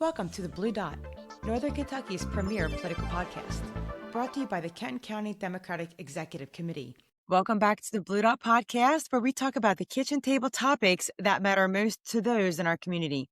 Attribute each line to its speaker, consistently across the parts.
Speaker 1: Welcome to The Blue Dot, Northern Kentucky's premier political podcast, brought to you by the Kenton County Democratic Executive Committee. Welcome back to The Blue Dot podcast, where we talk about the kitchen table topics that matter most to those in our community.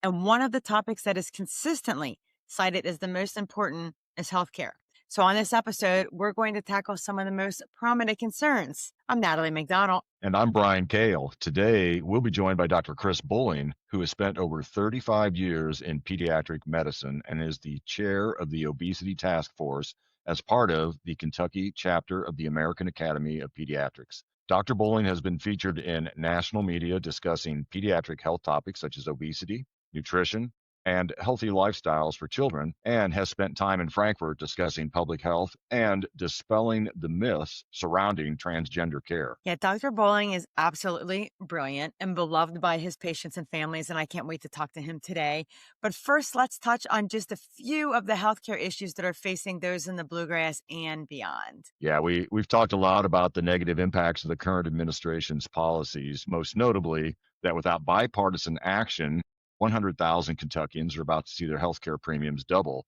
Speaker 1: And one of the topics that is consistently cited as the most important is healthcare. So on this episode, we're going to tackle some of the most prominent concerns. I'm Natalie MacDonald.
Speaker 2: And I'm Brian Koehl. Today, we'll be joined by Dr. Chris Bolling, who has spent over 35 years in pediatric medicine and is the chair of the Obesity Task Force as part of the Kentucky chapter of the American Academy of Pediatrics. Dr. Bolling has been featured in national media discussing pediatric health topics such as obesity, nutrition, and healthy lifestyles for children, and has spent time in Frankfurt discussing public health and dispelling the myths surrounding transgender care.
Speaker 1: Yeah, Dr. Bolling is absolutely brilliant and beloved by his patients and families, and I can't wait to talk to him today. But first, let's touch on just a few of the healthcare issues that are facing those in the Bluegrass and beyond.
Speaker 2: Yeah, we've talked a lot about the negative impacts of the current administration's policies, most notably that without bipartisan action, 100,000 Kentuckians are about to see their healthcare premiums double.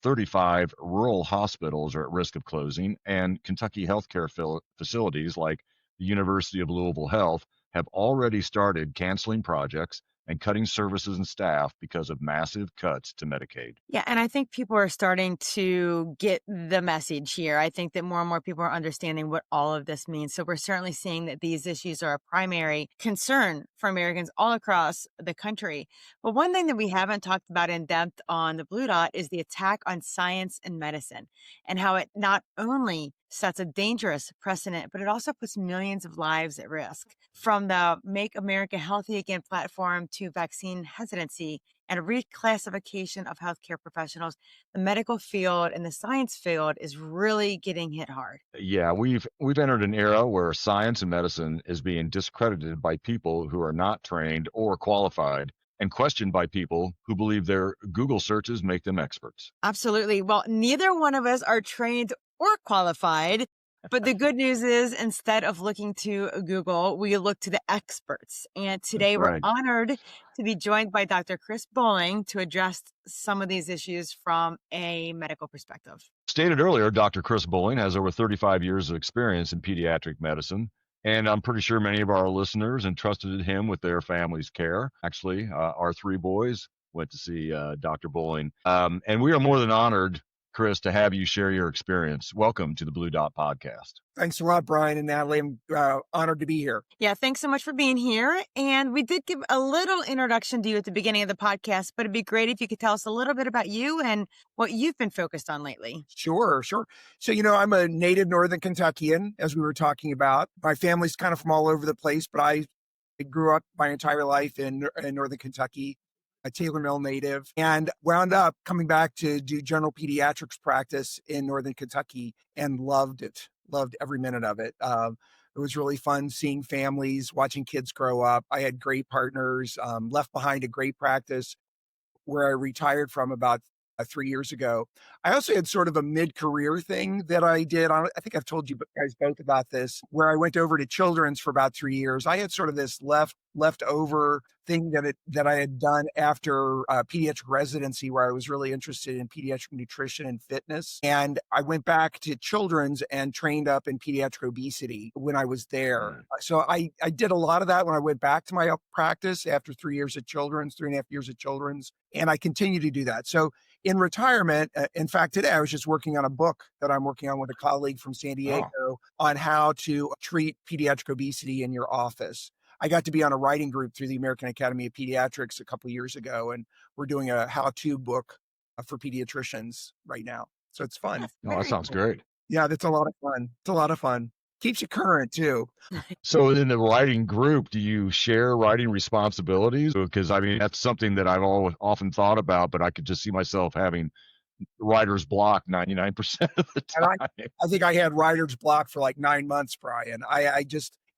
Speaker 2: 35 rural hospitals are at risk of closing, and Kentucky healthcare facilities like the University of Louisville Health have already started canceling projects and cutting services and staff because of massive cuts to Medicaid.
Speaker 1: Yeah, and I think people are starting to get the message here. I think that more and more people are understanding what all of this means. So we're certainly seeing that these issues are a primary concern for Americans all across the country. But one thing that we haven't talked about in depth on the Blue Dot is the attack on science and medicine, and how it not only sets a dangerous precedent, but it also puts millions of lives at risk. From the Make America Healthy Again platform to vaccine hesitancy and a reclassification of healthcare professionals, the medical field and the science field is really getting hit hard.
Speaker 2: Yeah, we've entered an era where science and medicine is being discredited by people who are not trained or qualified, and questioned by people who believe their Google searches make them experts.
Speaker 1: Absolutely. Well, neither one of us are trained or qualified. But the good news is, instead of looking to Google, we look to the experts. And today we're honored to be joined by Dr. Chris Bolling to address some of these issues from a medical perspective.
Speaker 2: Stated earlier, Dr. Chris Bolling has over 35 years of experience in pediatric medicine, and I'm pretty sure many of our listeners entrusted him with their family's care. Actually, our three boys went to see Dr. Bolling, and we are more than honored, Chris, to have you share your experience. Welcome to the Blue Dot podcast.
Speaker 3: Thanks a lot, Brian and Natalie. I'm honored to be here.
Speaker 1: Yeah, thanks so much for being here. And we did give a little introduction to you at the beginning of the podcast, but it'd be great if you could tell us a little bit about you and what you've been focused on lately.
Speaker 3: Sure. So, I'm a native Northern Kentuckian, as we were talking about. My family's kind of from all over the place, but I grew up my entire life in Northern Kentucky, a Taylor Mill native, and wound up coming back to do general pediatrics practice in Northern Kentucky and loved it. Loved every minute of it. It was really fun seeing families, watching kids grow up. I had great partners, left behind a great practice where I retired from about 3 years ago. I also had sort of a mid-career thing that I did. I think I've told you guys both about this, where I went over to children's for about 3 years. I had sort of this leftover thing that I had done after pediatric residency, where I was really interested in pediatric nutrition and fitness. And I went back to children's and trained up in pediatric obesity when I was there. So I did a lot of that when I went back to my practice after 3 years at children's, 3.5 years at children's. And I continue to do that. So in retirement, in fact, today I was just working on a book that I'm working on with a colleague from San Diego on how to treat pediatric obesity in your office. I got to be on a writing group through the American Academy of Pediatrics a couple of years ago, and we're doing a how-to book for pediatricians right now. So it's fun.
Speaker 2: Oh, that sounds great.
Speaker 3: Yeah, that's a lot of fun. It's a lot of fun. Keeps you current too.
Speaker 2: So in the writing group, do you share writing responsibilities? Because I mean, that's something that I've often thought about, but I could just see myself having writer's block 99% of the time.
Speaker 3: I think I had writer's block for like 9 months, Brian.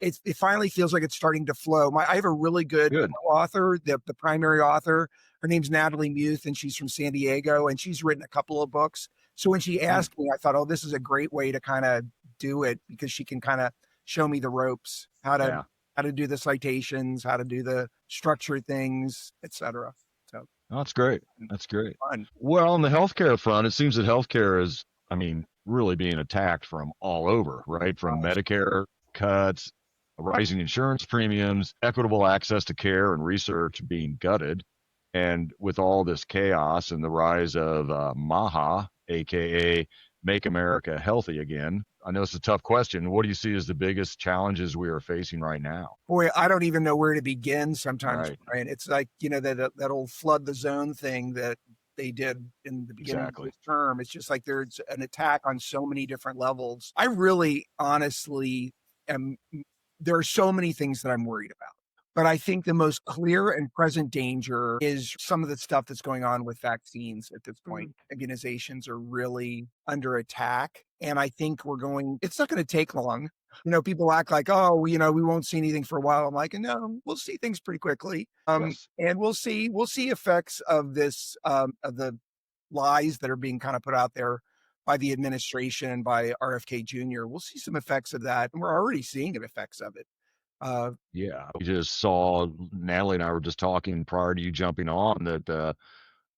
Speaker 3: It finally feels like it's starting to flow. I have a really good author, the primary author. Her name's Natalie Muth, and she's from San Diego, and she's written a couple of books. So when she asked me, I thought, oh, this is a great way to kind of do it, because she can kind of show me the ropes, how to do the citations, how to do the structured things, etc. So
Speaker 2: Oh, that's great. That's great.
Speaker 3: Fun.
Speaker 2: Well, on the healthcare front, it seems that healthcare is, I mean, really being attacked from all over, right? From Medicare cuts, rising insurance premiums, equitable access to care and research being gutted. And with all this chaos and the rise of MAHA, aka Make America Healthy Again, I know it's a tough question. What do you see as the biggest challenges we are facing right now?
Speaker 3: Boy, I don't even know where to begin sometimes,
Speaker 2: Right.
Speaker 3: Brian. It's like, that old flood the zone thing that they did in the beginning of
Speaker 2: Exactly.
Speaker 3: this term. It's just like there's an attack on so many different levels. I really honestly am, there are so many things that I'm worried about. But I think the most clear and present danger is some of the stuff that's going on with vaccines at this point. Immunizations are really under attack. And I think it's not going to take long. People act like, oh, we won't see anything for a while. I'm like, no, we'll see things pretty quickly.
Speaker 2: Yes.
Speaker 3: And we'll see effects of this, of the lies that are being kind of put out there by the administration, by RFK Jr. We'll see some effects of that. And we're already seeing the effects of it.
Speaker 2: Yeah, we just saw Natalie and I were just talking prior to you jumping on that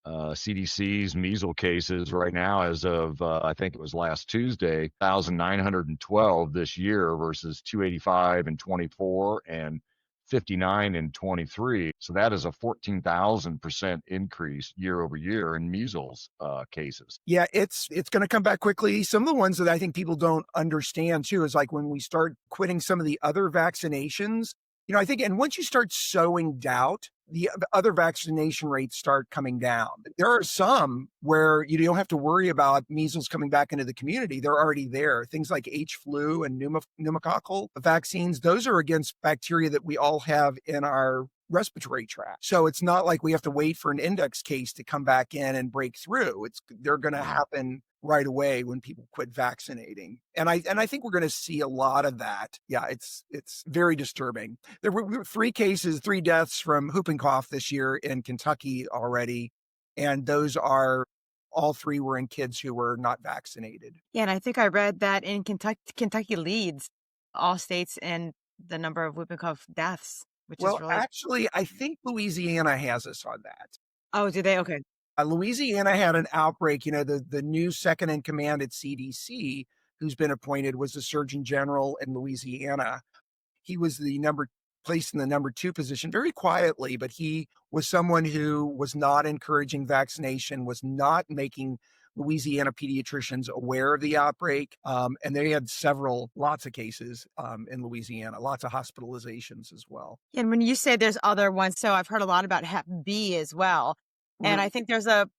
Speaker 2: CDC's measles cases right now, as of I think it was last Tuesday, 1,912 this year versus 285 and 24 and 59 and 23. So that is a 14,000% increase year over year in measles cases.
Speaker 3: Yeah, it's going to come back quickly. Some of the ones that I think people don't understand too is like when we start quitting some of the other vaccinations, I think, and once you start sowing doubt, the other vaccination rates start coming down. There are some where you don't have to worry about measles coming back into the community. They're already there. Things like H flu and pneumococcal vaccines, those are against bacteria that we all have in our respiratory tract. So it's not like we have to wait for an index case to come back in and break through. They're going to happen right away when people quit vaccinating. And I think we're going to see a lot of that. Yeah, it's very disturbing. There were 3 deaths from whooping cough this year in Kentucky already. And those are all 3 were in kids who were not vaccinated.
Speaker 1: Yeah, and I think I read that in Kentucky leads all states in the number of whooping cough deaths, which is
Speaker 3: Well,
Speaker 1: really.
Speaker 3: actually, I think Louisiana has us on that.
Speaker 1: Oh, do they? Okay.
Speaker 3: Louisiana had an outbreak. The new second in command at CDC, who's been appointed, was the Surgeon General in Louisiana. He was placed in the number 2 position very quietly, but he was someone who was not encouraging vaccination, was not making Louisiana pediatricians aware of the outbreak. And they had lots of cases in Louisiana, lots of hospitalizations as well.
Speaker 1: And when you say there's other ones, so I've heard a lot about Hep B as well. And I think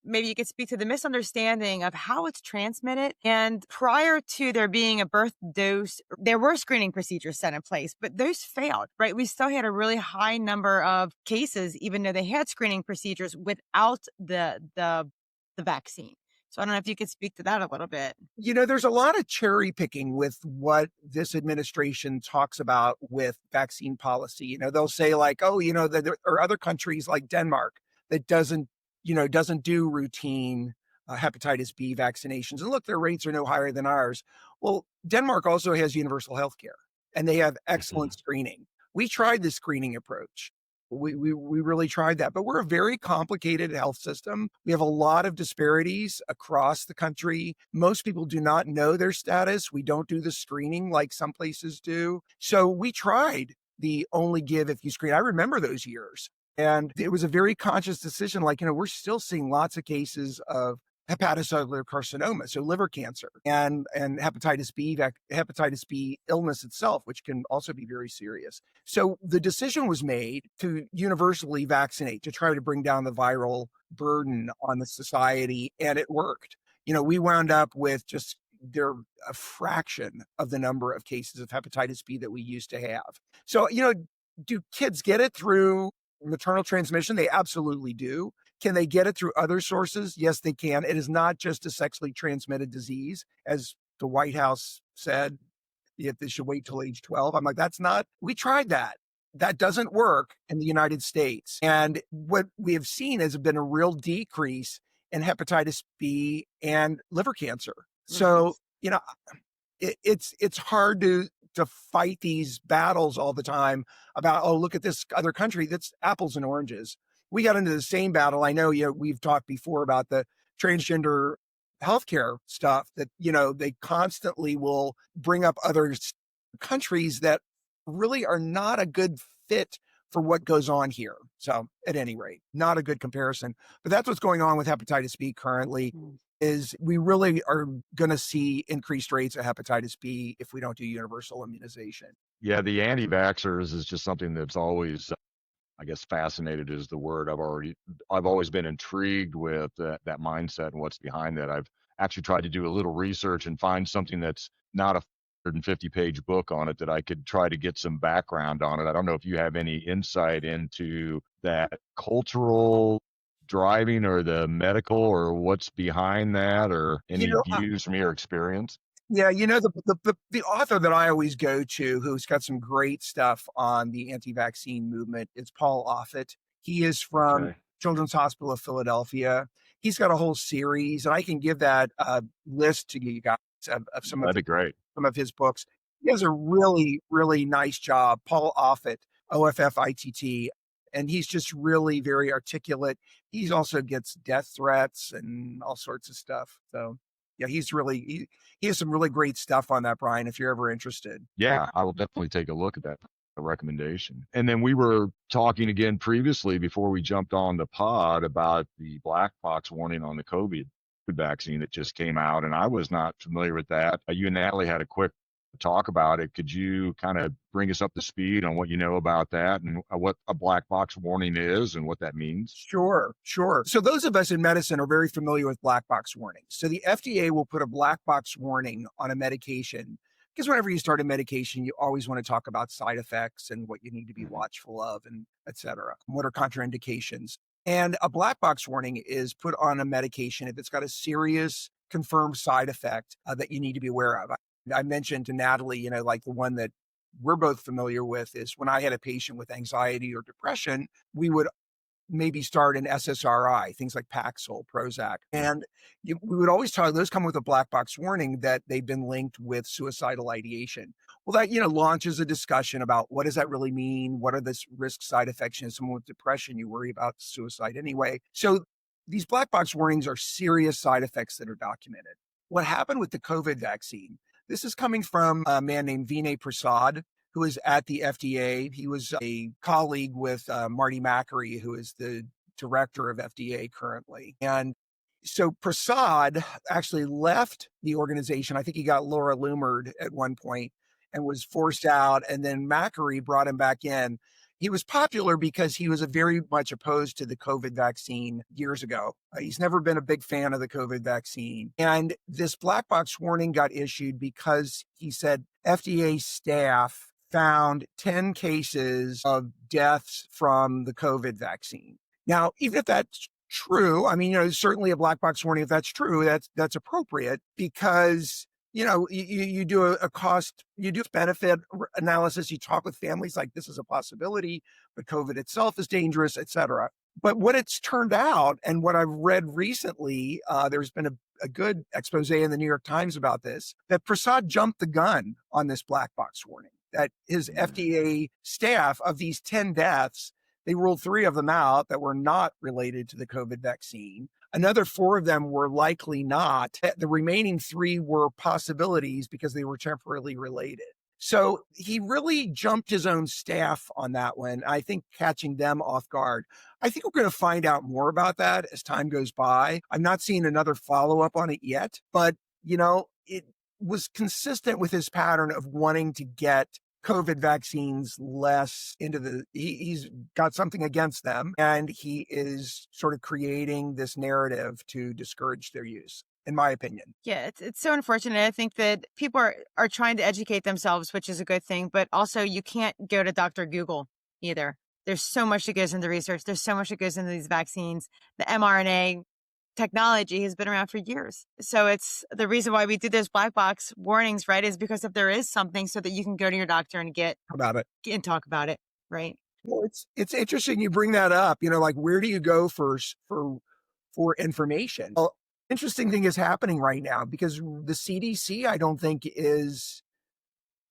Speaker 1: maybe you could speak to the misunderstanding of how it's transmitted. And prior to there being a birth dose, there were screening procedures set in place, but those failed, right? We still had a really high number of cases, even though they had screening procedures without the vaccine. So I don't know if you could speak to that a little bit.
Speaker 3: There's a lot of cherry picking with what this administration talks about with vaccine policy. They'll say like, oh, there are other countries like Denmark that doesn't do routine hepatitis B vaccinations. And look, their rates are no higher than ours. Well, Denmark also has universal health care and they have excellent screening. We tried the screening approach. We really tried that, but we're a very complicated health system. We have a lot of disparities across the country. Most people do not know their status. We don't do the screening like some places do. So we tried the only give if you screen. I remember those years. And it was a very conscious decision. Like, we're still seeing lots of cases of hepatocellular carcinoma, so liver cancer, and hepatitis B illness itself, which can also be very serious. So the decision was made to universally vaccinate, to try to bring down the viral burden on the society, and it worked. We wound up with just a fraction of the number of cases of hepatitis B that we used to have. So, do kids get it through maternal transmission? They absolutely do. Can they get it through other sources? Yes, they can. It is not just a sexually transmitted disease, as the White House said, yet they should wait till age 12. I'm like, we tried that. That doesn't work in the United States. And what we have seen has been a real decrease in hepatitis B and liver cancer. So, it's hard to fight these battles all the time about, oh, look at this other country. That's apples and oranges. we got into the same battle. I know, we've talked before about the transgender healthcare stuff that, they constantly will bring up other countries that really are not a good fit for what goes on here. So at any rate, not a good comparison, but that's what's going on with hepatitis B currently. Is we really are going to see increased rates of hepatitis B if we don't do universal immunization.
Speaker 2: Yeah, the anti-vaxxers is just something that's always, I guess, fascinated is the word. I've always been intrigued with that mindset and what's behind that. I've actually tried to do a little research and find something that's not a 150-page book on it that I could try to get some background on it. I don't know if you have any insight into that cultural driving or the medical or what's behind that, or
Speaker 3: You
Speaker 2: any
Speaker 3: know,
Speaker 2: views from your experience.
Speaker 3: Yeah, the author that I always go to, who's got some great stuff on the anti-vaccine movement, is Paul Offit. He is from
Speaker 2: Okay.
Speaker 3: Children's Hospital of Philadelphia. He's got a whole series, and I can give that list to you guys of some of
Speaker 2: That'd be great.
Speaker 3: his books. He has a really, really nice job. Paul Offit, Offitt, and he's just really very articulate. He also gets death threats and all sorts of stuff. So yeah, he has some really great stuff on that, Brian, if you're ever interested.
Speaker 2: Yeah, I will definitely take a look at that recommendation. And then we were talking again previously before we jumped on the pod about the black box warning on the COVID vaccine that just came out, and I was not familiar with that. You and Natalie had a quick talk about it. Could you kind of bring us up to speed on what you know about that and what a black box warning is and what that means?
Speaker 3: Sure, sure. So those of us in medicine are very familiar with black box warnings. So the FDA will put a black box warning on a medication because whenever you start a medication, you always want to talk about side effects and what you need to be watchful of and et cetera. What are contraindications? And a black box warning is put on a medication if it's got a serious confirmed side effect that you need to be aware of. I mentioned to Natalie, like the one that we're both familiar with is when I had a patient with anxiety or depression, we would maybe start an SSRI, things like Paxil, Prozac. And we would always talk, those come with a black box warning that they've been linked with suicidal ideation. Well, that, launches a discussion about what does that really mean? What are the risk side effects in someone with depression? You worry about suicide anyway. So these black box warnings are serious side effects that are documented. What happened with the COVID vaccine? This is coming from a man named Vinay Prasad, who is at the FDA. He was a colleague with Marty Makary, who is the director of FDA currently. And so Prasad actually left the organization. I think he got Laura Loomered at one point and was forced out. And then Makary brought him back in. He was popular because he was very much opposed to the COVID vaccine years ago. He's never been a big fan of the COVID vaccine. And this black box warning got issued because he said FDA staff found 10 cases of deaths from the COVID vaccine. Now, even if that's true, I mean, certainly a black box warning, if that's true, that's appropriate because you do a cost, you do benefit analysis. You talk with families like this is a possibility, but COVID itself is dangerous, et cetera. But what it's turned out, and what I've read recently, there's been a good expose in the New York Times about this, that Prasad jumped the gun on this black box warning, that his FDA staff of these 10 deaths, they ruled 3 of them out that were not related to the COVID vaccine. Another 4 of them were likely not. The remaining 3 were possibilities because they were temporarily related. So he really jumped his own staff on that one, I think catching them off guard. I think we're going to find out more about that as time goes by. I'm not seeing another follow-up on it yet, but, it was consistent with his pattern of wanting to get COVID vaccines less into he's got something against them, and he is sort of creating this narrative to discourage their use, in my opinion.
Speaker 1: Yeah, it's so unfortunate. I think that people are trying to educate themselves, which is a good thing, but also you can't go to Dr. Google either. There's so much that goes into research. There's so much that goes into these vaccines. The mRNA technology has been around for years. So it's the reason why we do those black box warnings, right? Is because if there is something so that you can go to your doctor and get
Speaker 3: About it.
Speaker 1: and talk about it, right?
Speaker 3: Well, it's interesting you bring that up. Like where do you go first for information? Well, interesting thing is happening right now because the CDC, I don't think is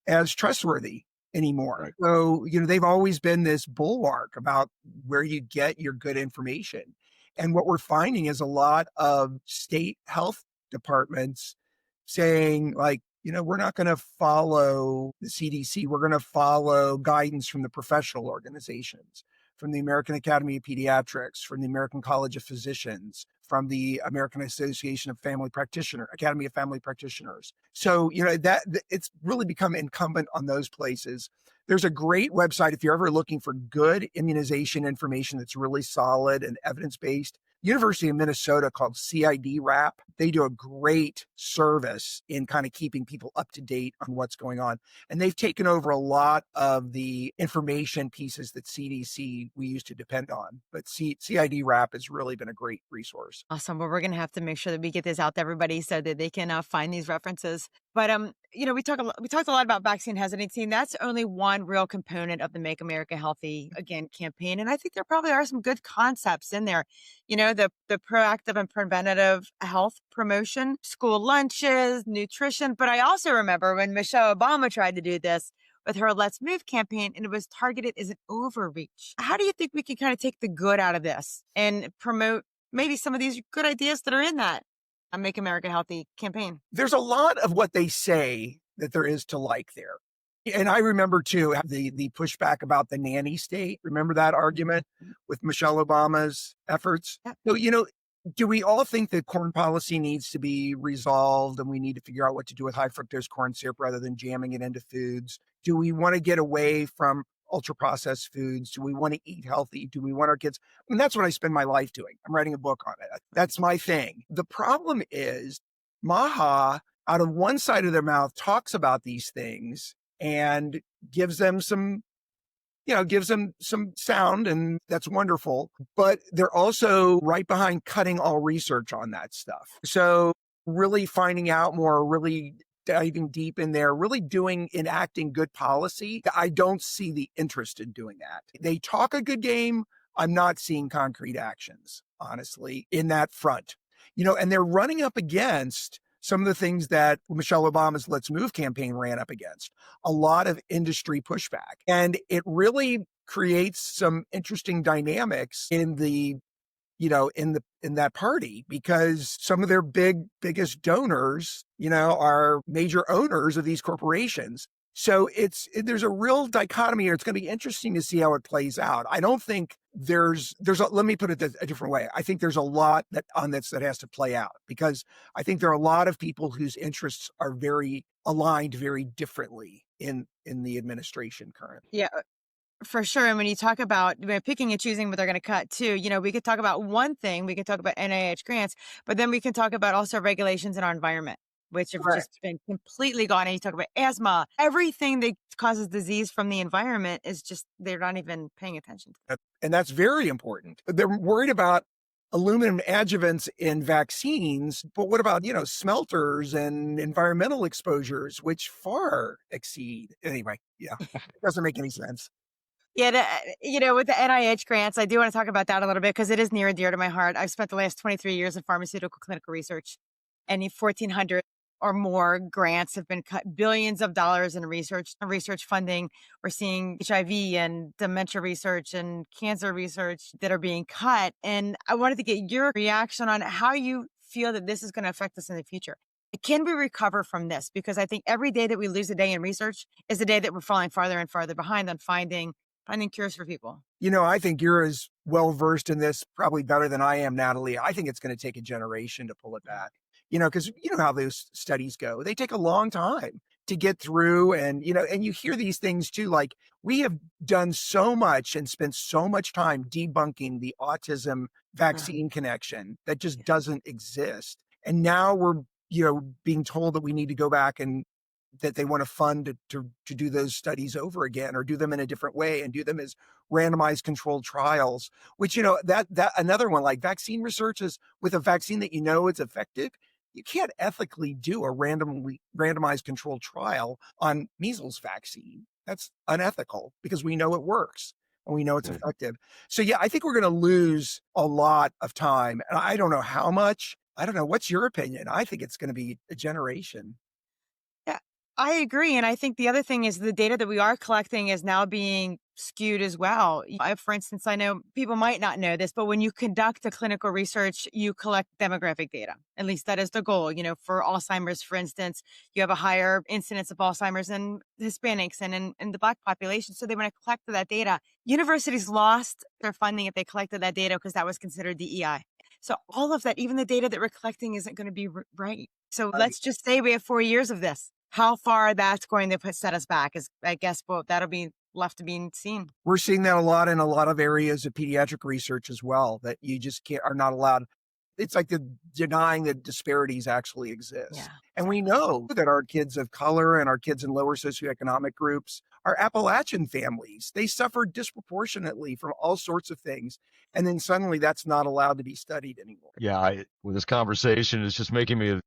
Speaker 3: as trustworthy anymore.
Speaker 2: Right.
Speaker 3: So, they've always been this bulwark about where you get your good information. And what we're finding is a lot of state health departments saying, like, we're not going to follow the CDC. We're going to follow guidance from the professional organizations, from the American Academy of Pediatrics, from the American College of Physicians, from the American Association of Academy of Family Practitioners. So, that it's really become incumbent on those places. There's a great website if you're ever looking for good immunization information that's really solid and evidence-based. University of Minnesota, called CID Wrap. They do a great service in kind of keeping people up to date on what's going on. And they've taken over a lot of the information pieces that CDC we used to depend on. But CID Wrap has really been a great resource.
Speaker 1: Awesome. Well, we're going to have to make sure that we get this out to everybody so that they can find these references. But we talked a lot about vaccine hesitancy, and that's only one real component of the Make America Healthy Again campaign. And I think there probably are some good concepts in there. The proactive and preventative health promotion, school lunches, nutrition. But I also remember when Michelle Obama tried to do this with her Let's Move campaign, and it was targeted as an overreach. How do you think we can kind of take the good out of this and promote maybe some of these good ideas that are in that Make America Healthy campaign?
Speaker 3: There's a lot of what they say that there is to like there. And I remember too, the pushback about the nanny state. Remember that argument with Michelle Obama's efforts?
Speaker 1: Yeah.
Speaker 3: So, do we all think that corn policy needs to be resolved and we need to figure out what to do with high fructose corn syrup rather than jamming it into foods? Do we want to get away from ultra processed foods? Do we want to eat healthy? Do we want our kids? I mean, that's what I spend my life doing. I'm writing a book on it. That's my thing. The problem is MAHA, out of one side of their mouth, talks about these things and gives them some sound, and that's wonderful. But they're also right behind cutting all research on that stuff. So really finding out more, really diving deep in there, really enacting good policy. I don't see the interest in doing that. They talk a good game. I'm not seeing concrete actions, honestly, in that front. And they're running up against some of the things that Michelle Obama's Let's Move campaign ran up against, a lot of industry pushback. And it really creates some interesting dynamics in that party, because some of their biggest donors, are major owners of these corporations. So there's a real dichotomy here. It's going to be interesting to see how it plays out. I don't think let me put it a different way. I think there's a lot that has to play out, because I think there are a lot of people whose interests are very aligned very differently in the administration currently.
Speaker 1: Yeah, for sure. And when you talk about picking and choosing what they're going to cut too, we could talk about one thing, we could talk about NIH grants, but then we can talk about also regulations in our environment, which have
Speaker 3: Correct.
Speaker 1: just been completely gone. And you talk about asthma, everything that causes disease from the environment is just, they're not even paying attention to that.
Speaker 3: And that's very important. They're worried about aluminum adjuvants in vaccines, but what about, smelters and environmental exposures, which far exceed. Anyway, yeah, it doesn't make any sense.
Speaker 1: Yeah, with the NIH grants, I do want to talk about that a little bit because it is near and dear to my heart. I've spent the last 23 years in pharmaceutical clinical research, and 1,400 or more grants have been cut, billions of dollars in research funding. We're seeing HIV and dementia research and cancer research that are being cut. And I wanted to get your reaction on how you feel that this is going to affect us in the future. Can we recover from this? Because I think every day that we lose a day in research is the day that we're falling farther and farther behind on finding cures for people.
Speaker 3: I think you're as well versed in this, probably better than I am, Natalie. I think it's going to take a generation to pull it back, because how those studies go. They take a long time to get through. And you hear these things too, like we have done so much and spent so much time debunking the autism vaccine connection that just doesn't exist. And now we're, being told that we need to go back and that they want to fund to do those studies over again, or do them in a different way and do them as randomized controlled trials, which, that another one, like vaccine research is with a vaccine that is effective. You can't ethically do a randomized controlled trial on measles vaccine. That's unethical because we know it works and we know it's effective. So yeah, I think we're going to lose a lot of time, and I don't know how much. I don't know. What's your opinion? I think it's going to be a generation.
Speaker 1: Yeah, I agree. And I think the other thing is the data that we are collecting is now being skewed as well. For instance, I know people might not know this, but when you conduct a clinical research, you collect demographic data. At least that is the goal. For Alzheimer's, for instance, you have a higher incidence of Alzheimer's in Hispanics and in the Black population. So they want to collect that data. Universities lost their funding if they collected that data because that was considered DEI. So all of that, even the data that we're collecting isn't going to be right. So let's just say we have 4 years of this. How far that's going to set us back is, I guess, well, that'll be left to be seen.
Speaker 3: We're seeing that a lot in a lot of areas of pediatric research as well, that you just are not allowed. It's like denying that disparities actually exist.
Speaker 1: Yeah.
Speaker 3: And we know that our kids of color and our kids in lower socioeconomic groups, our Appalachian families, they suffer disproportionately from all sorts of things. And then suddenly that's not allowed to be studied anymore.
Speaker 2: Yeah, with this conversation, it's just making me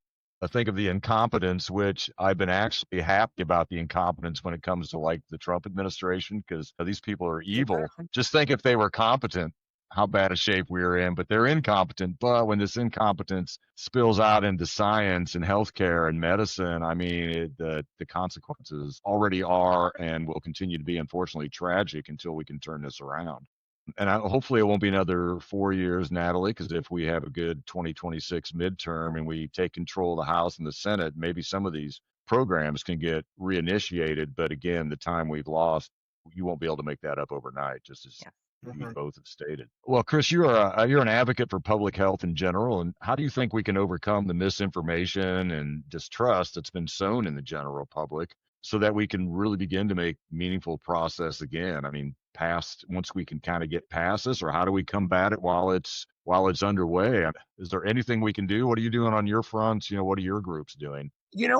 Speaker 2: think of the incompetence, which I've been actually happy about the incompetence when it comes to like the Trump administration, because these people are evil.
Speaker 3: Exactly.
Speaker 2: Just think if they were competent, how bad a shape we are in, but they're incompetent. But when this incompetence spills out into science and healthcare and medicine, I mean, the consequences already are and will continue to be, unfortunately, tragic until we can turn this around. And hopefully it won't be another 4 years, Natalie, because if we have a good 2026 midterm and we take control of the House and the Senate, maybe some of these programs can get reinitiated. But again, the time we've lost, you won't be able to make that up overnight, just as you both have stated. Well, Chris, you're an advocate for public health in general. And how do you think we can overcome the misinformation and distrust that's been sown in the general public so that we can really begin to make meaningful process again? I mean, once we can kind of get past this, or how do we combat it while it's underway? Is there anything we can do? What are you doing on your fronts? What are your groups doing?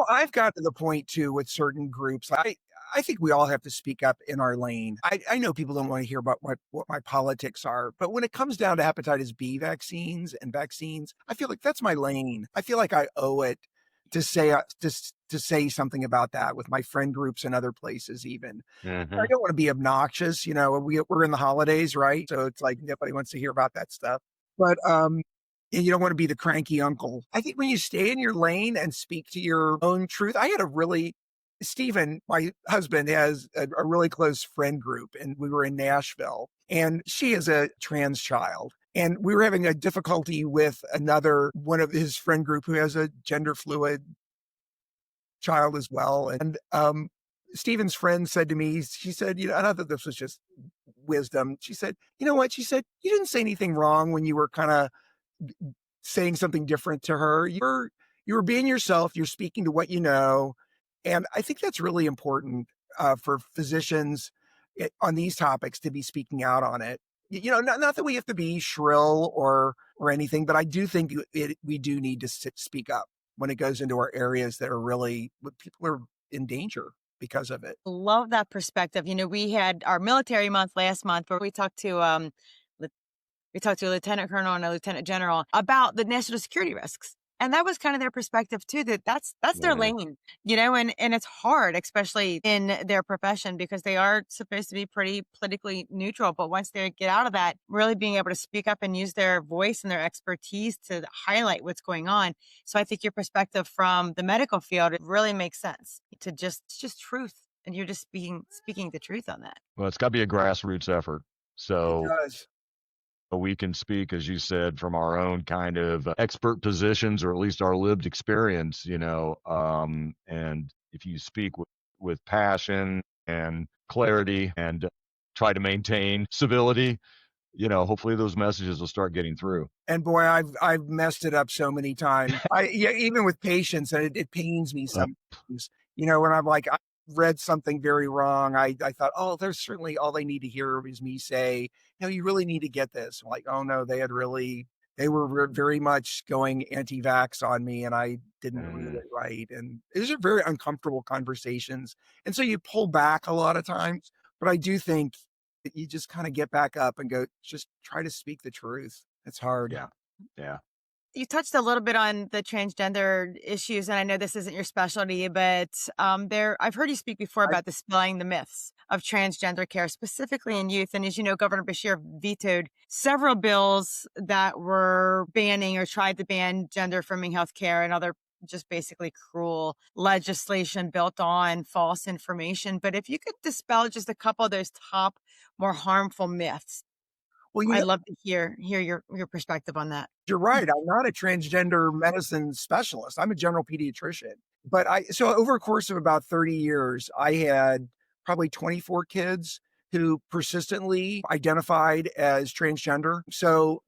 Speaker 3: I've got to the point too with certain groups. I think we all have to speak up in our lane. I know people don't want to hear about what my politics are, but when it comes down to hepatitis B vaccines, I feel like that's my lane. I feel like I owe it to say something about that with my friend groups and other places even. I don't want to be obnoxious. We're in the holidays, right? So it's like nobody wants to hear about that stuff. But and you don't want to be the cranky uncle. I think when you stay in your lane and speak to your own truth, Stephen, my husband, has a really close friend group, and we were in Nashville, and she is a trans child. And we were having a difficulty with one of his friend group who has a gender fluid child as well. And Stephen's friend said to me, she said, I thought that this was just wisdom. She said, you know what? She said, you didn't say anything wrong when you were kind of saying something different to her. You were being yourself. You're speaking to what you know. And I think that's really important for physicians on these topics to be speaking out on it. Not that we have to be shrill or anything, but I do think we do need to speak up when it goes into our areas that are really, people are in danger because of it.
Speaker 1: Love that perspective. We had our military month last month where we talked to a lieutenant colonel and a lieutenant general about the national security risks. And that was kind of their perspective too, that's their lane, and it's hard, especially in their profession, because they are supposed to be pretty politically neutral. But once they get out of that, really being able to speak up and use their voice and their expertise to highlight what's going on. So I think your perspective from the medical field, it really makes sense to it's just truth. And you're just speaking the truth on that.
Speaker 2: Well, it's got to be a grassroots effort. So
Speaker 3: it does.
Speaker 2: We can speak, as you said, from our own kind of expert positions, or at least our lived experience, and if you speak with passion and clarity and try to maintain civility, hopefully those messages will start getting through.
Speaker 3: And boy, I've messed it up so many times. Even with patients, and it pains me sometimes, when I'm like, I read something very wrong. I thought, oh, there's certainly all they need to hear is me say, you really need to get this. I'm like, oh no, they were very much going anti-vax on me, and I didn't read it right. And these are very uncomfortable conversations. And so you pull back a lot of times, but I do think that you just kind of get back up and go, just try to speak the truth. It's hard.
Speaker 2: Yeah.
Speaker 1: You touched a little bit on the transgender issues, and I know this isn't your specialty, but I've heard you speak before about dispelling the myths of transgender care, specifically in youth. And as you know, Governor Beshear vetoed several bills that were banning or tried to ban gender affirming health care and other just basically cruel legislation built on false information. But if you could dispel just a couple of those top, more harmful myths,
Speaker 3: Well,
Speaker 1: I'd love to hear your perspective on that.
Speaker 3: you're right. I'm not a transgender medicine specialist. I'm a general pediatrician. But so over a course of about 30 years, I had probably 24 kids who persistently identified as transgender. So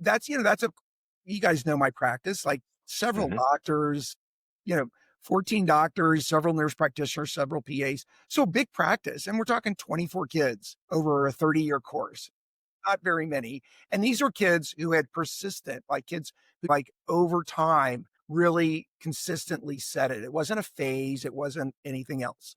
Speaker 3: you guys know my practice, like several
Speaker 2: Hmm.
Speaker 3: doctors, you know, 14 doctors, several nurse practitioners, several PAs. So big practice. And we're talking 24 kids over a 30-year course, not very many. And these were kids who had persistent, like kids who, like over time, really consistently said it. It wasn't a phase, it wasn't anything else.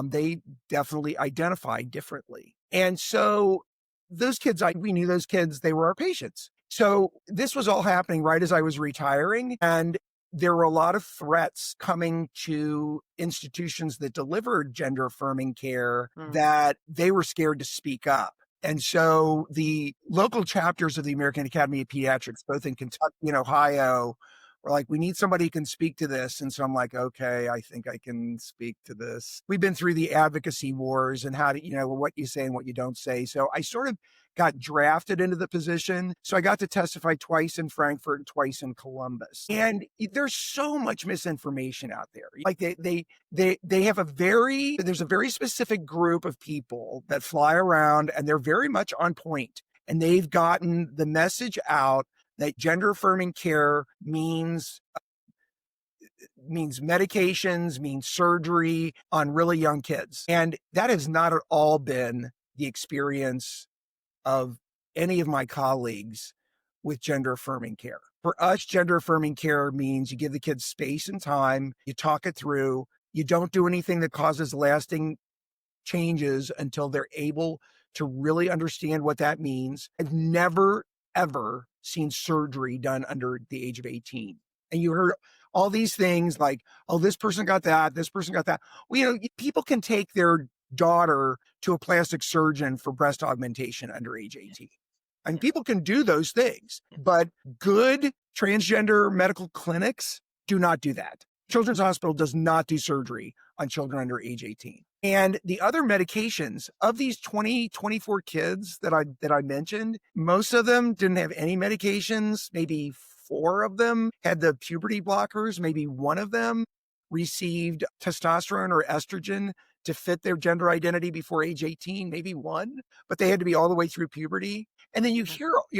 Speaker 3: They definitely identified differently. And so those kids, we knew those kids, they were our patients. So this was all happening right as I was retiring. And there were a lot of threats coming to institutions that delivered gender affirming care that they were scared to speak up. And so the local chapters of the American Academy of Pediatrics, both in Kentucky and Ohio, were like, we need somebody who can speak to this. And so I'm like, okay, I think I can speak to this. We've been through the advocacy wars and how to, what you say and what you don't say. So I sort of got drafted into the position. So I got to testify twice in Frankfurt and twice in Columbus. And there's so much misinformation out there. Like they have there's a very specific group of people that fly around and they're very much on point. And they've gotten the message out that gender affirming care means medications, means surgery on really young kids. And that has not at all been the experience of any of my colleagues with gender affirming care. For us, gender affirming care means you give the kids space and time, you talk it through, you don't do anything that causes lasting changes until they're able to really understand what that means. I've never, ever seen surgery done under the age of 18. And you heard all these things like, oh, this person got that, this person got that. Well, people can take their daughter to a plastic surgeon for breast augmentation under age 18. And people can do those things, but good transgender medical clinics do not do that. Children's Hospital does not do surgery on children under age 18. And the other medications of these 24 kids that I mentioned, most of them didn't have any medications. Maybe 4 of them had the puberty blockers. Maybe 1 of them received testosterone or estrogen to fit their gender identity before age 18, maybe 1, but they had to be all the way through puberty. And then you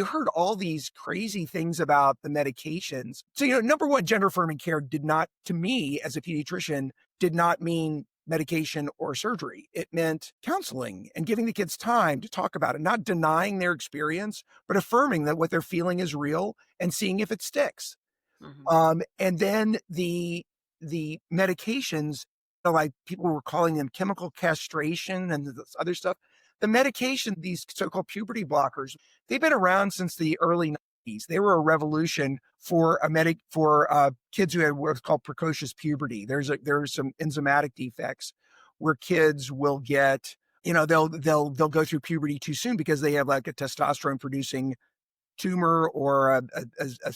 Speaker 3: heard all these crazy things about the medications. So, number one, gender affirming care did not, to me as a pediatrician, did not mean medication or surgery. It meant counseling and giving the kids time to talk about it, not denying their experience, but affirming that what they're feeling is real and seeing if it sticks. And then the medications, like people were calling them chemical castration and this other stuff. The medication, these so-called puberty blockers, they've been around since the early 90s. They were a revolution for kids who had what's called precocious puberty. There's some enzymatic defects where kids will get, they'll go through puberty too soon because they have like a testosterone producing tumor or a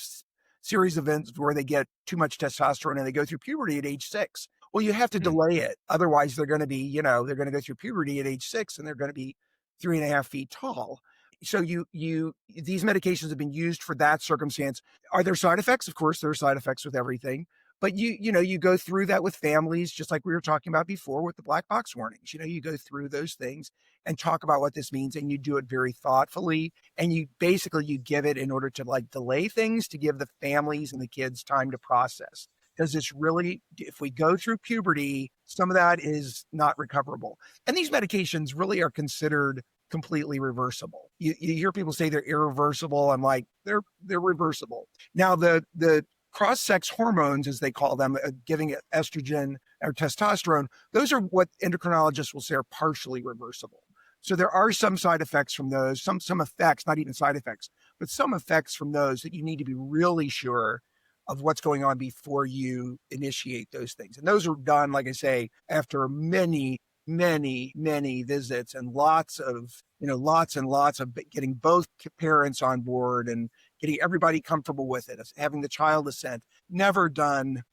Speaker 3: series of events where they get too much testosterone and they go through puberty at age 6. Well, you have to delay it. Otherwise, they're going to be, they're going to go through puberty at age 6 and they're going to be 3.5 feet tall. So these medications have been used for that circumstance. Are there side effects? Of course, there are side effects with everything. But you go through that with families, just like we were talking about before with the black box warnings. You go through those things and talk about what this means, and you do it very thoughtfully. And you give it in order to like delay things, to give the families and the kids time to process. Because it's really, if we go through puberty, some of that is not recoverable. And these medications really are considered completely reversible. You hear people say they're irreversible. I'm like, they're reversible. Now, the cross-sex hormones, as they call them, giving it estrogen or testosterone, those are what endocrinologists will say are partially reversible. So there are some side effects from those, some effects, not even side effects, but some effects from those that you need to be really sure of what's going on before you initiate those things. And those are done, like I say, after many, many, many visits and lots and lots of getting both parents on board and getting everybody comfortable with it, having the child assent. Never done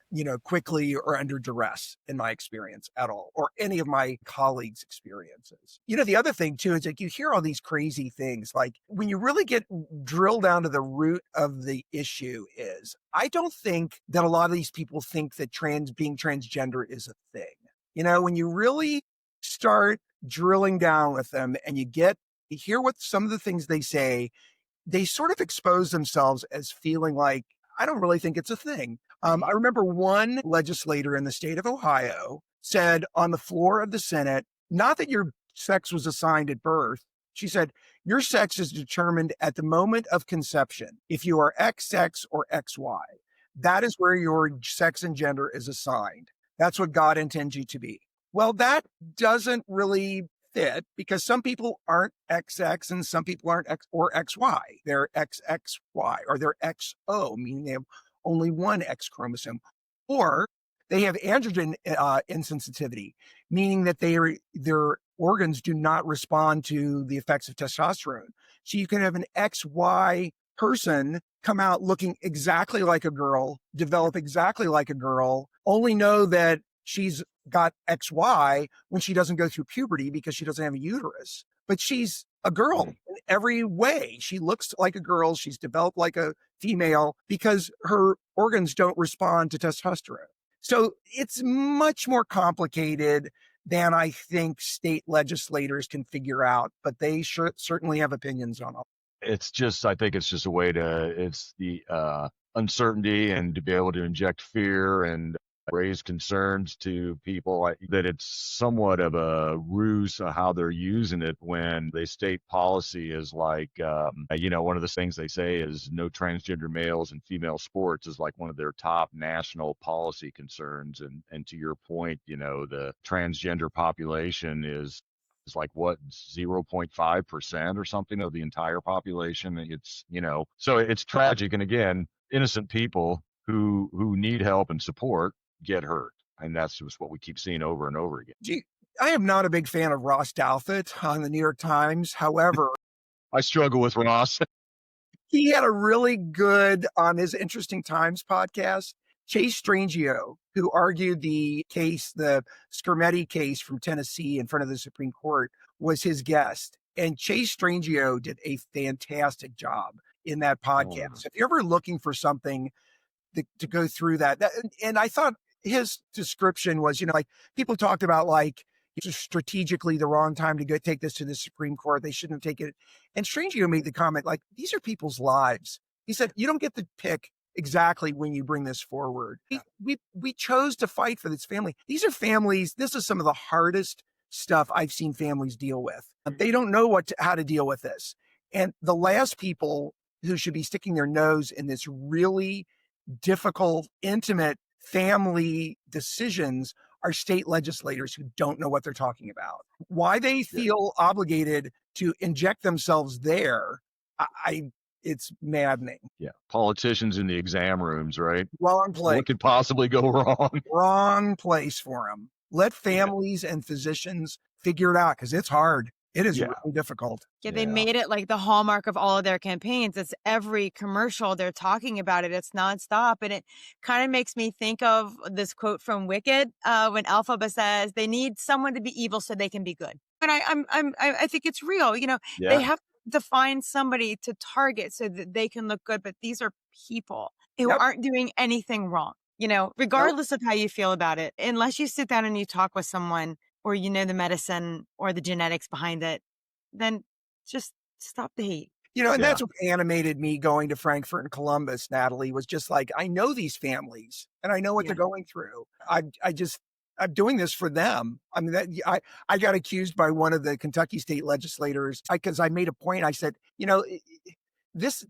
Speaker 3: quickly or under duress in my experience at all, or any of my colleagues' experiences. The other thing too is like you hear all these crazy things. Like when you really get drilled down to the root of the issue is, I don't think that a lot of these people think that being transgender is a thing. When you really start drilling down with them and you hear what some of the things they say, they sort of expose themselves as feeling like, I don't really think it's a thing. I remember one legislator in the state of Ohio said on the floor of the Senate, not that your sex was assigned at birth. She said, your sex is determined at the moment of conception. If you are XX or XY, that is where your sex and gender is assigned. That's what God intends you to be. Well, that doesn't really fit because some people aren't XX and some people aren't X or XY. They're XXY or they're XO, meaning they have only one X chromosome, or they have androgen insensitivity, meaning that their organs do not respond to the effects of testosterone. So you can have an XY person come out looking exactly like a girl, develop exactly like a girl, only know that she's got XY when she doesn't go through puberty because she doesn't have a uterus. But she's a girl in every way. She looks like a girl. She's developed like a female because her organs don't respond to testosterone. So it's much more complicated than I think state legislators can figure out, but they certainly have opinions on it.
Speaker 2: I think it's just a way it's the uncertainty and to be able to inject fear and raise concerns to people that it's somewhat of a ruse of how they're using it when they state policy is like, one of the things they say is no transgender males in female sports is like one of their top national policy concerns. And to your point, the transgender population is like what 0.5% or something of the entire population. So it's tragic. And again, innocent people who need help and support get hurt. And that's just what we keep seeing over and over again.
Speaker 3: Gee, I am not a big fan of Ross Douthat on the New York Times. However,
Speaker 2: I struggle with Ross.
Speaker 3: He had a really good, on his Interesting Times podcast, Chase Strangio, who argued the Skermetti case from Tennessee in front of the Supreme Court, was his guest. And Chase Strangio did a fantastic job in that podcast. So if you're ever looking for something to go through that, and I thought his description was, like people talked about like just strategically the wrong time to go take this to the Supreme Court. They shouldn't have taken it. And Strangio made the comment like, these are people's lives. He said, you don't get to pick exactly when you bring this forward. We chose to fight for this family. These are families. This is some of the hardest stuff I've seen families deal with. They don't know how to deal with this. And the last people who should be sticking their nose in this really difficult, intimate family decisions are state legislators who don't know what they're talking about. Why they feel obligated to inject themselves there, it's maddening.
Speaker 2: Yeah. Politicians in the exam rooms, right?
Speaker 3: Wrong place.
Speaker 2: What could possibly go wrong?
Speaker 3: Wrong place for them. Let families and physicians figure it out because it's hard. It is really difficult.
Speaker 1: Yeah, they made it like the hallmark of all of their campaigns. It's every commercial they're talking about it. It's nonstop. And it kind of makes me think of this quote from Wicked when Elphaba says they need someone to be evil so they can be good. And I think it's real. They have to find somebody to target so that they can look good. But these are people who aren't doing anything wrong, regardless of how you feel about it. Unless you sit down and you talk with someone or the medicine or the genetics behind it, then just stop the hate.
Speaker 3: And that's what animated me going to Frankfurt and Columbus, Natalie, was just like, I know these families and I know what they're going through. I'm doing this for them. I mean, I got accused by one of the Kentucky state legislators because I made a point. I said,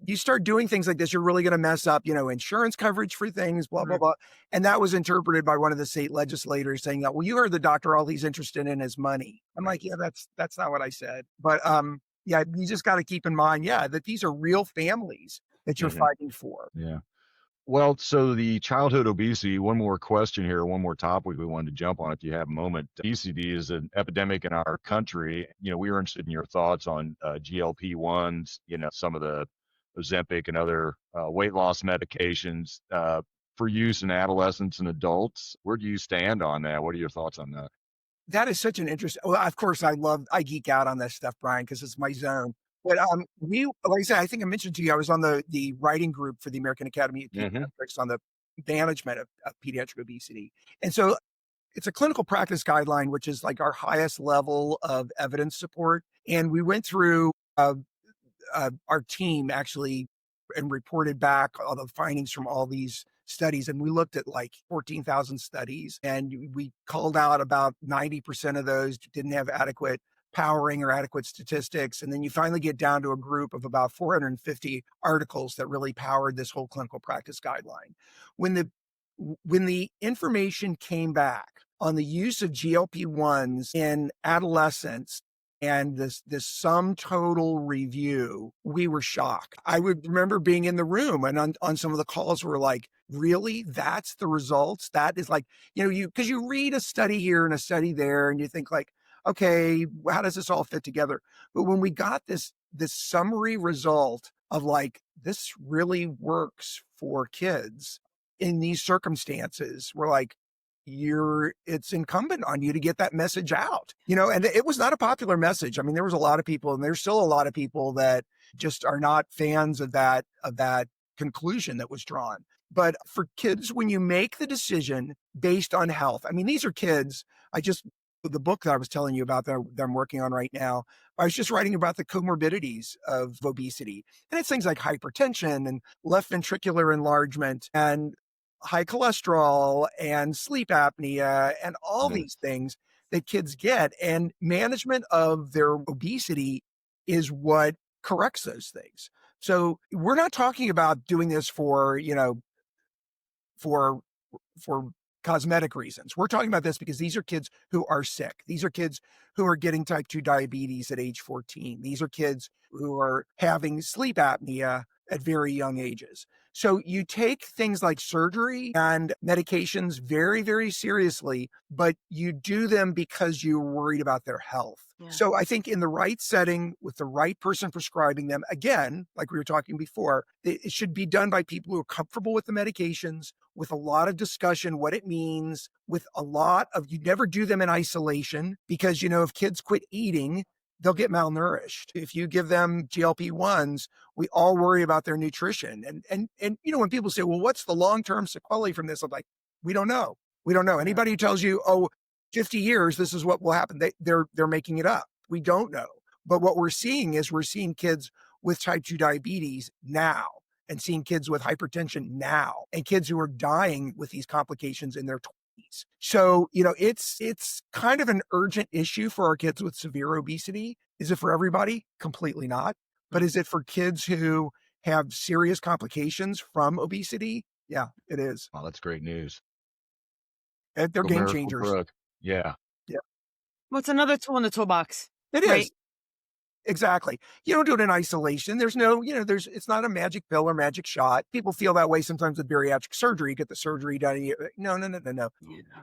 Speaker 3: you start doing things like this, you're really going to mess up, insurance coverage for things, blah, blah, blah. And that was interpreted by one of the state legislators saying that, well, you heard the doctor, all he's interested in is money. I'm like, yeah, that's not what I said. But you just got to keep in mind, that these are real families that you're fighting for.
Speaker 2: Yeah. Well, so the childhood obesity, one more question here, one more topic we wanted to jump on if you have a moment. Obesity is an epidemic in our country. We were interested in your thoughts on GLP-1s, some of the Ozempic and other weight loss medications. for use in adolescents and adults. Where do you stand on that? What are your thoughts on that?
Speaker 3: That is such an interesting. Well, of course, I geek out on this stuff, Brian, because it's my zone. But like I said, I think I mentioned to you, I was on the writing group for the American Academy of
Speaker 2: Hmm.
Speaker 3: Pediatrics on the management of pediatric obesity, and so it's a clinical practice guideline, which is like our highest level of evidence support. And we went through our team actually and reported back all the findings from all these studies. And we looked at like 14,000 studies, and we called out about 90% of those didn't have adequate powering or adequate statistics. And then you finally get down to a group of about 450 articles that really powered this whole clinical practice guideline. When the information came back on the use of GLP-1s in adolescents and this sum total review, we were shocked. I would remember being in the room, and on some of the calls we're like, really? That's the results? That is like, because you read a study here and a study there, and you think like, okay, how does this all fit together? But when we got this summary result of like, this really works for kids in these circumstances, we're like, it's incumbent on you to get that message out, and it was not a popular message. I mean, there was a lot of people, and there's still a lot of people that just are not fans of that conclusion that was drawn. But for kids, when you make the decision based on health, I mean, these are kids. The book that I was telling you about that I'm working on right now, I was just writing about the comorbidities of obesity. And it's things like hypertension and left ventricular enlargement and high cholesterol and sleep apnea and all these things that kids get. And management of their obesity is what corrects those things. So we're not talking about doing this for cosmetic reasons. We're talking about this because these are kids who are sick. These are kids who are getting type 2 diabetes at age 14. These are kids who are having sleep apnea at very young ages. So you take things like surgery and medications very, very seriously, but you do them because you're worried about their health. Yeah. So I think in the right setting with the right person prescribing them, again, like we were talking before, it should be done by people who are comfortable with the medications, with a lot of discussion, what it means, with a lot of, you never do them in isolation because, if kids quit eating, they'll get malnourished. If you give them GLP-1s, we all worry about their nutrition. And when people say, well, what's the long-term sequelae from this? I'm like, we don't know. We don't know. Anybody who tells you, 50 years, this is what will happen, they're making it up. We don't know. But what we're seeing is we're seeing kids with type 2 diabetes now, and seeing kids with hypertension now, and kids who are dying with these complications in their 20s. So, it's kind of an urgent issue for our kids with severe obesity. Is it for everybody? Completely not. But is it for kids who have serious complications from obesity? Yeah, it is.
Speaker 2: Wow, that's great news.
Speaker 3: They're
Speaker 2: Go
Speaker 3: game
Speaker 2: Miracle
Speaker 3: changers.
Speaker 2: Brook. Yeah.
Speaker 3: Yeah.
Speaker 1: Well, it's another tool in the toolbox.
Speaker 3: It
Speaker 1: right?
Speaker 3: is. Exactly. You don't do it in isolation. There's no, it's not a magic pill or magic shot. People feel that way sometimes with bariatric surgery. You get the surgery done. No.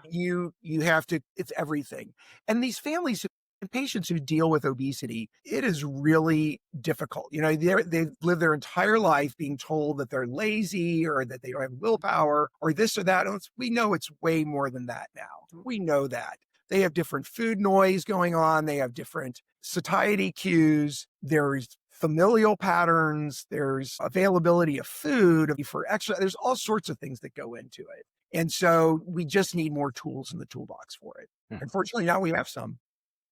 Speaker 1: Yeah.
Speaker 3: You have to, it's everything. And these families and patients who deal with obesity, it is really difficult. They've lived their entire life being told that they're lazy or that they don't have willpower or this or that. We know it's way more than that now. We know that. They have different food noise going on. They have different satiety cues. There's familial patterns. There's availability of food for exercise. There's all sorts of things that go into it. And so we just need more tools in the toolbox for it. Unfortunately, now we have some.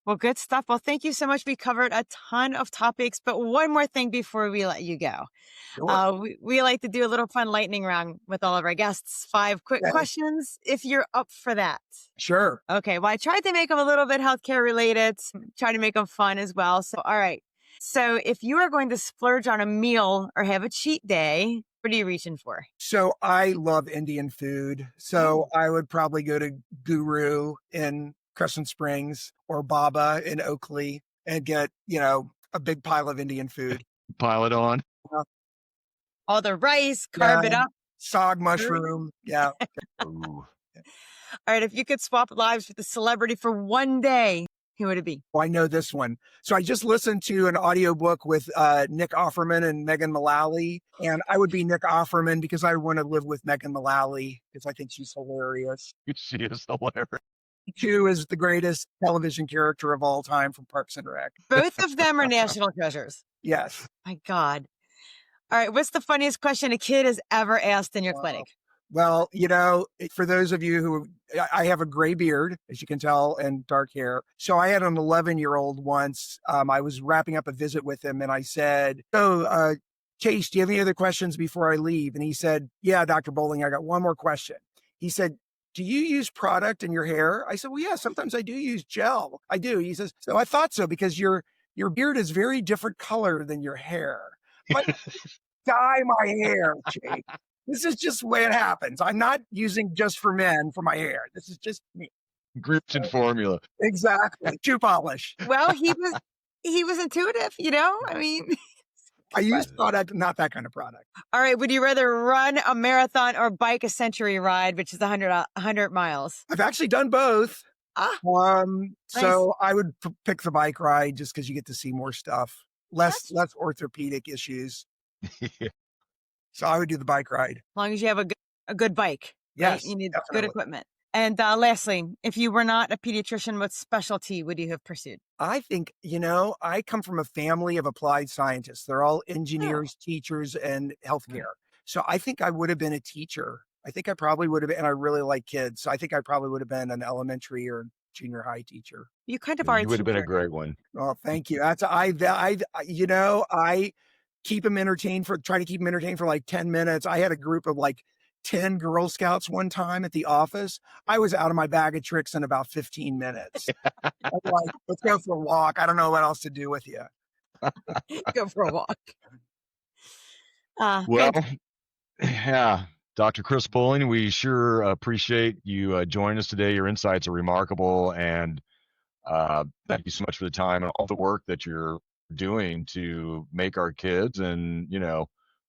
Speaker 1: Well, good stuff. Well, thank you so much. We covered a ton of topics, but one more thing before we let you go.
Speaker 3: Sure.
Speaker 1: We like to do a little fun lightning round with all of our guests. 5 quick questions, if you're up for that.
Speaker 3: Sure.
Speaker 1: Okay. Well, I tried to make them a little bit healthcare related, try to make them fun as well. So, all right. So if you are going to splurge on a meal or have a cheat day, what are you reaching for?
Speaker 3: So I love Indian food. So I would probably go to Guru in Crescent Springs or Baba in Oakley and get, a big pile of Indian food.
Speaker 2: Pile it on.
Speaker 1: All the rice, carve it up.
Speaker 3: Sog mushroom. Yeah.
Speaker 2: Ooh.
Speaker 1: All right. If you could swap lives with a celebrity for one day, Who would it be?
Speaker 3: Well, I know this one. So I just listened to an audiobook with Nick Offerman and Megan Mullally, and I would be Nick Offerman because I want to live with Megan Mullally because I think she's hilarious.
Speaker 2: She is hilarious.
Speaker 3: Two is the greatest television character of all time from Parks and Rec.
Speaker 1: Both of them are national treasures.
Speaker 3: Yes.
Speaker 1: My God. All right. What's the funniest question a kid has ever asked in your
Speaker 3: Wow.
Speaker 1: clinic?
Speaker 3: Well, for those of you who, I have a gray beard, as you can tell, and dark hair. So I had an 11-year-old once. I was wrapping up a visit with him and I said, Chase, do you have any other questions before I leave? And he said, yeah, Dr. Bolling, I got one more question. He said, do you use product in your hair? I said, well, yeah, sometimes I do use gel. I do. He says, so I thought so because your beard is very different color than your hair. But dye my hair, Chase. This is just the way it happens. I'm not using just for men for my hair. This is just me.
Speaker 2: Groups formula.
Speaker 3: Exactly. Shoe polish.
Speaker 1: Well, he was intuitive, I mean.
Speaker 3: I use product, not that kind of product.
Speaker 1: All right. Would you rather run a marathon or bike a century ride, which is 100 miles?
Speaker 3: I've actually done both. So I would pick the bike ride just because you get to see more stuff, less orthopedic issues.
Speaker 2: Yeah.
Speaker 3: So I would do the bike ride.
Speaker 1: As long as you have a good bike.
Speaker 3: Yes,
Speaker 1: right? You need
Speaker 3: definitely.
Speaker 1: good equipment. And lastly, if you were not a pediatrician, what specialty would you have pursued?
Speaker 3: I think, I come from a family of applied scientists. They're all engineers, teachers, and healthcare. So I think I would have been a teacher. I think I probably would have been, and I really like kids. So I think I probably would have been an elementary or junior high teacher.
Speaker 1: You kind of are.
Speaker 2: You would have been a great one.
Speaker 3: Oh, thank you. That's I keep them entertained try to keep them entertained for like 10 minutes. I had a group of like 10 Girl Scouts one time at the office. I was out of my bag of tricks in about 15 minutes. I'm like, let's go for a walk. I don't know what else to do with you.
Speaker 1: Go for a walk.
Speaker 2: Well, yeah. Dr. Chris Bolling, we sure appreciate you joining us today. Your insights are remarkable, and thank you so much for the time and all the work that you're doing to make our kids and,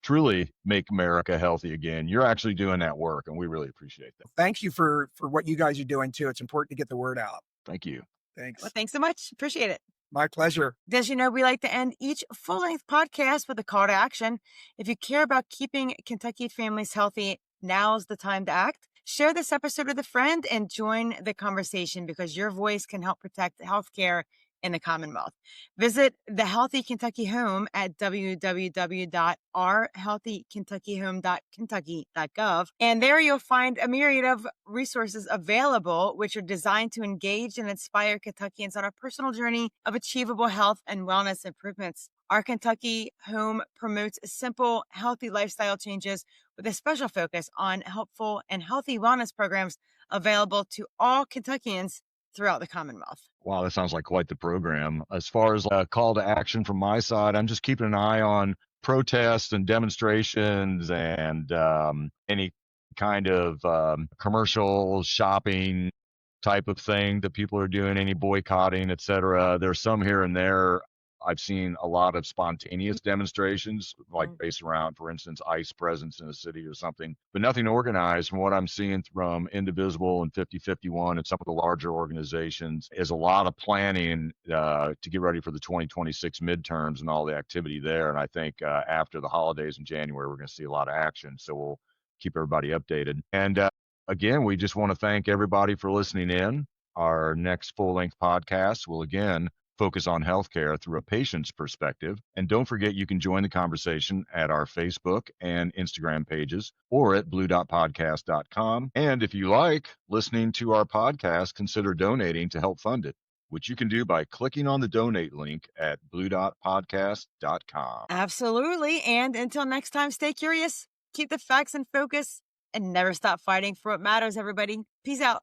Speaker 2: truly make America healthy again. You're actually doing that work, and we really appreciate that.
Speaker 3: Thank you for what you guys are doing, too. It's important to get the word out.
Speaker 2: Thank you.
Speaker 3: Thanks.
Speaker 1: Well, thanks so much. Appreciate it.
Speaker 3: My pleasure.
Speaker 1: As you know, we like to end each full-length podcast with a call to action. If you care about keeping Kentucky families healthy, now's the time to act. Share this episode with a friend and join the conversation because your voice can help protect healthcare in the Commonwealth. Visit the Healthy Kentucky Home at www.ourhealthykentuckyhome.kentucky.gov. And there you'll find a myriad of resources available, which are designed to engage and inspire Kentuckians on a personal journey of achievable health and wellness improvements. Our Kentucky Home promotes simple, healthy lifestyle changes with a special focus on helpful and healthy wellness programs available to all Kentuckians throughout the Commonwealth.
Speaker 2: Wow, that sounds like quite the program. As far as a call to action from my side, I'm just keeping an eye on protests and demonstrations and any kind of commercial shopping type of thing that people are doing, any boycotting, et cetera. There's some here and there. I've seen a lot of spontaneous demonstrations, like based around, for instance, ICE presence in a city or something, but nothing organized. From what I'm seeing from Indivisible and 5051 and some of the larger organizations is a lot of planning to get ready for the 2026 midterms and all the activity there. And I think after the holidays in January, we're going to see a lot of action. So we'll keep everybody updated. And again, we just want to thank everybody for listening in. Our next full-length podcast will again focus on healthcare through a patient's perspective. And don't forget, you can join the conversation at our Facebook and Instagram pages or at blue.podcast.com. And if you like listening to our podcast, consider donating to help fund it, which you can do by clicking on the donate link at blue.podcast.com.
Speaker 1: Absolutely. And until next time, stay curious, keep the facts in focus, and never stop fighting for what matters, everybody. Peace out.